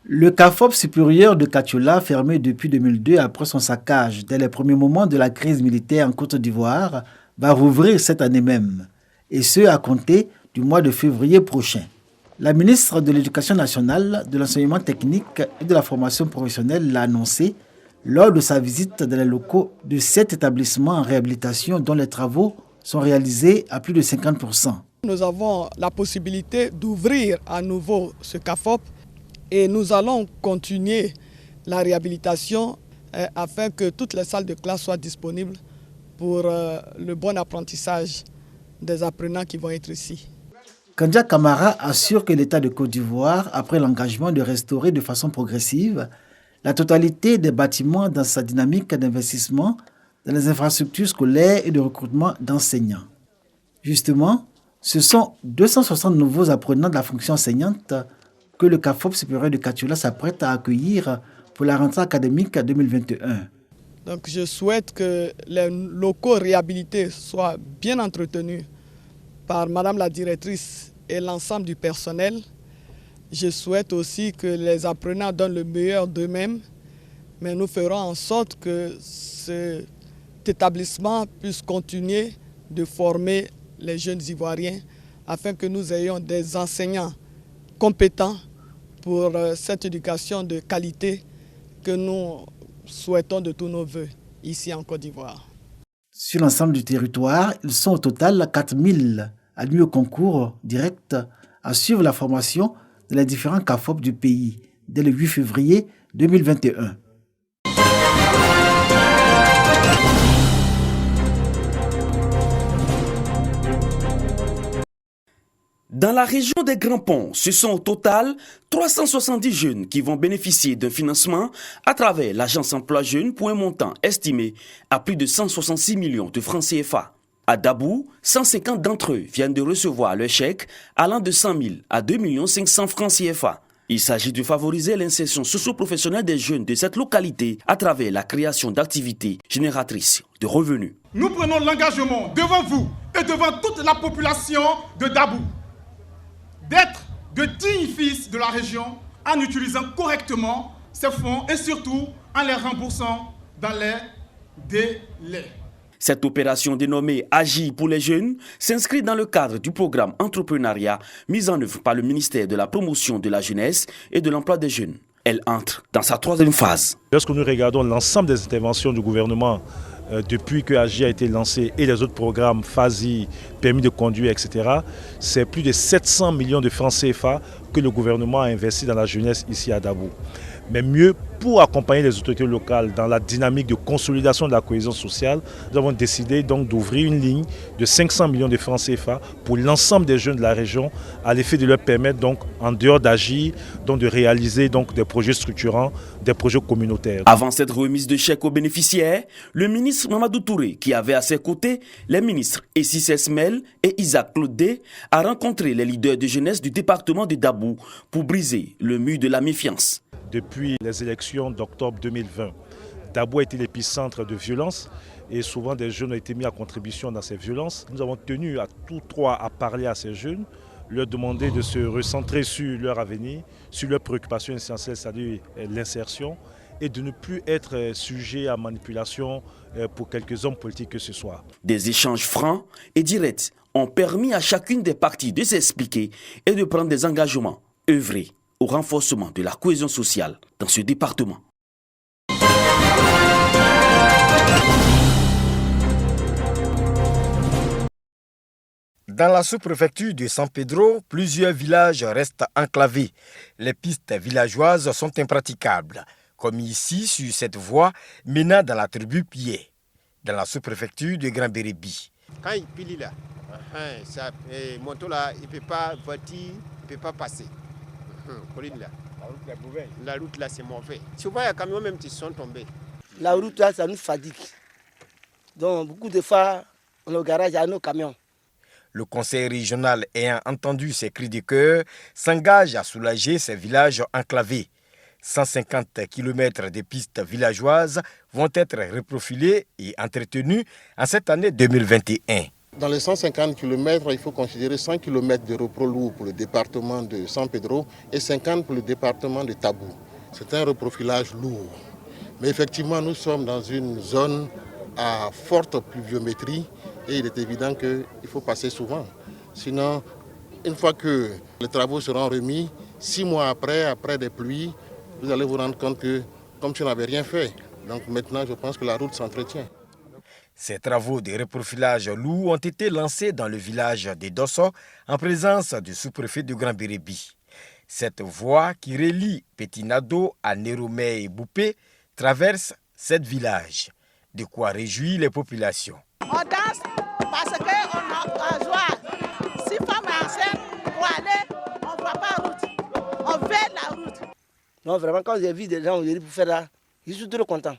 Le CAFOP supérieur de Kachiola, fermé depuis 2002 après son saccage dès les premiers moments de la crise militaire en Côte d'Ivoire, va rouvrir cette année même, et ce à compter du mois de février prochain. La ministre de l'Éducation nationale, de l'enseignement technique et de la formation professionnelle l'a annoncé lors de sa visite dans les locaux de 7 établissements en réhabilitation dont les travaux sont réalisés à plus de 50%. Nous avons la possibilité d'ouvrir à nouveau ce CAFOP et nous allons continuer la réhabilitation afin que toutes les salles de classe soient disponibles pour le bon apprentissage des apprenants qui vont être ici. Kandia Kamara assure que l'État de Côte d'Ivoire a pris l'engagement de restaurer de façon progressive la totalité des bâtiments dans sa dynamique d'investissement dans les infrastructures scolaires et de recrutement d'enseignants. Justement, ce sont 260 nouveaux apprenants de la fonction enseignante que le CAFOP supérieur de Kachiola s'apprête à accueillir pour la rentrée académique 2021. Donc je souhaite que les locaux réhabilités soient bien entretenus par Madame la directrice et l'ensemble du personnel. Je souhaite aussi que les apprenants donnent le meilleur d'eux-mêmes, mais nous ferons en sorte que cet établissement puisse continuer de former les jeunes Ivoiriens afin que nous ayons des enseignants compétents pour cette éducation de qualité que nous souhaitons de tous nos voeux ici en Côte d'Ivoire. Sur l'ensemble du territoire, ils sont au total 4000 admis au concours direct à suivre la formation dans les différents CAFOP du pays dès le 8 février 2021. Dans la région des Grands Ponts, ce sont au total 370 jeunes qui vont bénéficier d'un financement à travers l'Agence Emploi Jeunes pour un montant estimé à plus de 166 millions de francs CFA. À Dabou, 150 d'entre eux viennent de recevoir le chèque allant de 100 000 à 2 500 francs CFA. Il s'agit de favoriser l'insertion socio-professionnelle des jeunes de cette localité à travers la création d'activités génératrices de revenus. Nous prenons l'engagement devant vous et devant toute la population de Dabou d'être de dignes fils de la région en utilisant correctement ces fonds et surtout en les remboursant dans les délais. Cette opération dénommée Agir pour les jeunes s'inscrit dans le cadre du programme entrepreneuriat mis en œuvre par le ministère de la Promotion de la Jeunesse et de l'Emploi des Jeunes. Elle entre dans sa 3e phase. Lorsque nous regardons l'ensemble des interventions du gouvernement depuis que Agir a été lancé et les autres programmes, FASI, permis de conduire, etc., c'est plus de 700 millions de francs CFA que le gouvernement a investi dans la jeunesse ici à Dabou. Mais mieux, pour accompagner les autorités locales dans la dynamique de consolidation de la cohésion sociale, nous avons décidé donc d'ouvrir une ligne de 500 millions de francs CFA pour l'ensemble des jeunes de la région, à l'effet de leur permettre donc, en dehors d'Agir, donc de réaliser donc des projets structurants, des projets communautaires. Avant cette remise de chèques aux bénéficiaires, le ministre Mamadou Touré, qui avait à ses côtés les ministres Essis Esmel et Isaac Claudé, a rencontré les leaders de jeunesse du département de Dabou pour briser le mur de la méfiance. Depuis les élections d'octobre 2020, Dabou a été l'épicentre de violences et souvent des jeunes ont été mis à contribution dans ces violences. Nous avons tenu à tous trois à parler à ces jeunes, leur demander de se recentrer sur leur avenir, sur leurs préoccupations essentielles, c'est-à-dire l'insertion, et de ne plus être sujet à manipulation pour quelques hommes politiques que ce soit. Des échanges francs et directs ont permis à chacune des parties de s'expliquer et de prendre des engagements œuvrés au renforcement de la cohésion sociale dans ce département. Dans la sous-préfecture de San Pedro, plusieurs villages restent enclavés. Les pistes villageoises sont impraticables, comme ici sur cette voie menant dans la tribu Pied, dans la sous-préfecture de Grand Bérébi. Quand il pile là, moto là, il ne peut pas voiture, il ne peut pas passer. La route là, c'est mauvais. Souvent, il y a des camions même qui sont tombés. La route là, ça nous fatigue. Donc, beaucoup de fois, dans le garage, il y a nos camions. Le conseil régional, ayant entendu ces cris de cœur, s'engage à soulager ces villages enclavés. 150 km de pistes villageoises vont être reprofilées et entretenues en cette année 2021. Dans les 150 km, il faut considérer 100 km de repros lourd pour le département de San Pedro et 50 pour le département de Tabou. C'est un reprofilage lourd. Mais effectivement, nous sommes dans une zone à forte pluviométrie et il est évident qu'il faut passer souvent. Sinon, une fois que les travaux seront remis, 6 mois après des pluies, vous allez vous rendre compte que comme si on n'avait rien fait. Donc maintenant, je pense que la route s'entretient. Ces travaux de reprofilage lourd ont été lancés dans le village de Dosso en présence du sous-préfet de Grand Bérébi. Cette voie qui relie Petit Nado à Néromé et Boupé traverse 7 villages. De quoi réjouir les populations. On danse parce qu'on a joie. Si femme est enceinte, pour aller, on ne voit pas la route. On fait la route. Non, vraiment, quand j'ai vu des gens aujourd'hui pour faire là, je suis trop content.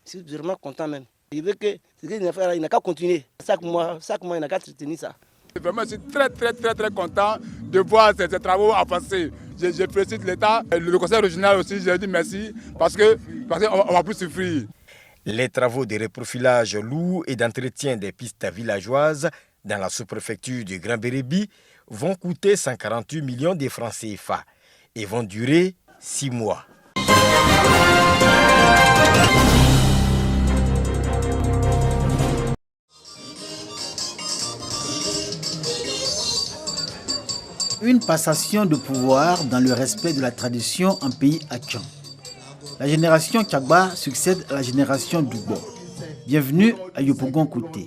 Je suis vraiment content même. Je veux que ce qu'il a fait là, il n'a qu'à continuer. Chaque mois, il n'a qu'à soutenir ça. Vraiment, je suis très content de voir ces travaux avancer. Je félicite l'État, le conseil régional aussi, je dis merci parce qu'on ne va plus souffrir. Les travaux de reprofilage lourd et d'entretien des pistes villageoises dans la sous-préfecture du Grand Bérébi vont coûter 148 millions de francs CFA et vont durer 6 mois. Une passation de pouvoir dans le respect de la tradition en pays Atchan. La génération Tchagba succède à la génération Dugbo. Bienvenue à Yopougon Kouté.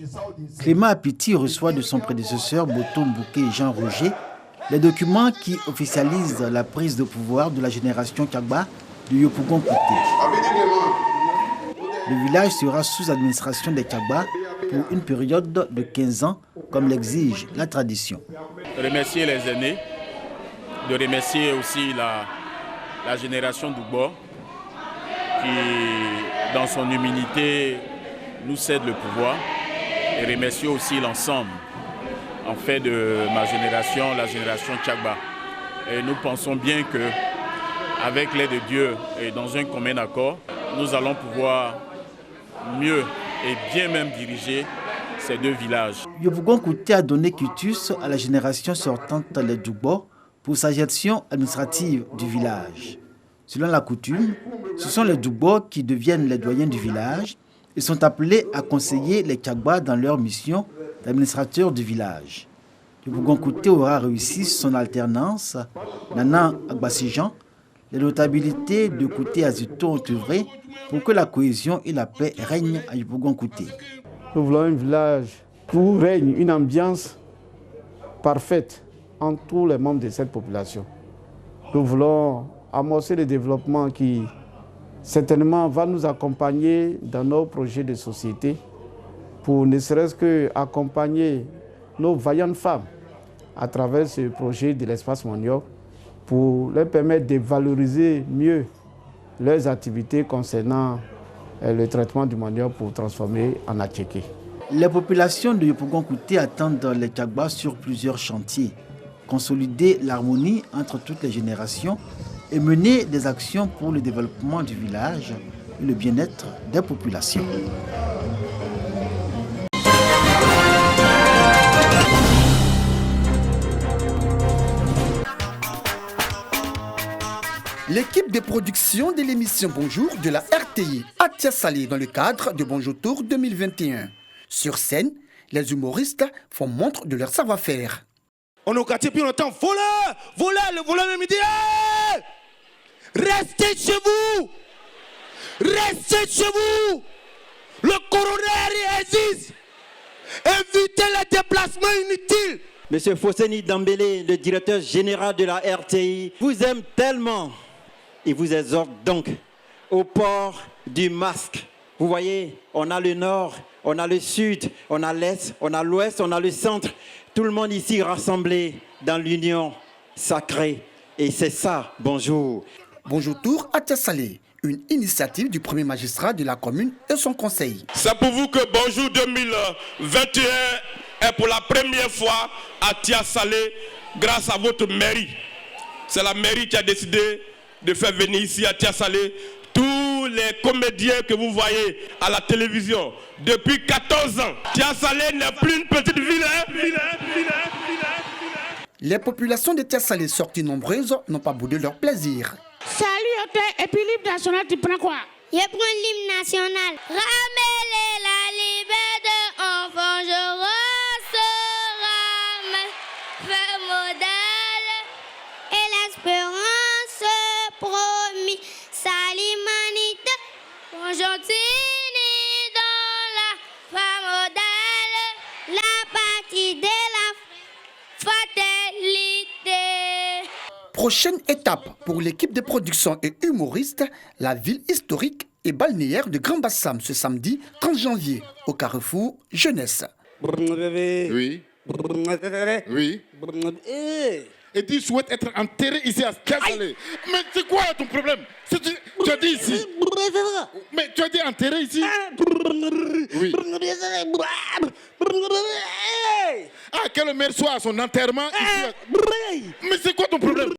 Clément Apiti reçoit de son prédécesseur Boto Mbouké et Jean Roger les documents qui officialisent la prise de pouvoir de la génération Tchagba de Yopougon Kouté. Le village sera sous administration des Tchagba pour une période de 15 ans, comme l'exige la tradition. Remercier les aînés, de remercier aussi la génération Dugbo qui, dans son humilité, nous cède le pouvoir, et remercier aussi l'ensemble en fait de ma génération, la génération Tchagba. Et nous pensons bien que, avec l'aide de Dieu et dans un commun accord, nous allons pouvoir mieux et bien même diriger ces 2 villages. Yopougon Kouté a donné quitus à la génération sortante les Dugbo pour sa gestion administrative du village. Selon la coutume, ce sont les Dugbo qui deviennent les doyens du village et sont appelés à conseiller les Tchagba dans leur mission d'administrateur du village. Yopougon Kouté aura réussi son alternance. Nana Agbassijan, les notabilités de Kouté Azito ont œuvré pour que la cohésion et la paix règnent à Yopougon Kouté. Nous voulons un village où règne une ambiance parfaite entre tous les membres de cette population. Nous voulons amorcer le développement qui certainement va nous accompagner dans nos projets de société pour ne serait-ce qu'accompagner nos vaillantes femmes à travers ce projet de l'espace manioc pour leur permettre de valoriser mieux leurs activités concernant le traitement du manioc pour transformer en attiéké. Les populations de Yopougon Kouté attendent les Tchagba sur plusieurs chantiers. Consolider l'harmonie entre toutes les générations et mener des actions pour le développement du village et le bien-être des populations. L'équipe de production de l'émission Bonjour de la RTI a Salé dans le cadre de Bonjour Tour 2021. Sur scène, les humoristes font montre de leur savoir-faire. On a quartier plus longtemps. Le voleur me dit restez chez vous. Restez chez vous. Le coroner existe. Évitez les déplacements inutiles. Monsieur Fosseni Dambélé, le directeur général de la RTI, vous aime tellement. Il vous exhorte donc au port du masque. Vous voyez, on a le nord, on a le sud, on a l'est, on a l'ouest, on a le centre. Tout le monde ici rassemblé dans l'union sacrée. Et c'est ça, bonjour. Bonjour Tour à Salé, une initiative du premier magistrat de la commune et son conseil. C'est pour vous que Bonjour 2021 est pour la première fois à Salé grâce à votre mairie. C'est la mairie qui a décidé de faire venir ici à Salé tous les comédiens que vous voyez à la télévision depuis 14 ans. Tia Salé n'est plus une petite ville. Les populations de Tia Salé sorties nombreuses n'ont pas boudé leur plaisir. Salut, et puis l'hymne national, tu prends quoi? Je prends l'hymne national. Ramène la liberté, enfant, je ramène le modèle et l'espérance promis. Sa l'humanité, Argentine dans la femme modèle, la partie de la fatalité. Prochaine étape pour l'équipe de production et humoristes, la ville historique et balnéaire de Grand Bassam ce samedi 30 janvier au Carrefour Jeunesse. Oui. Oui. Et tu souhaites être enterré ici à Tia Salé. Mais c'est quoi ton problème? Tu as dit ici. Mais tu as dit enterré ici. Oui. Ah, que le maire soit à son enterrement ici. Mais c'est quoi ton problème?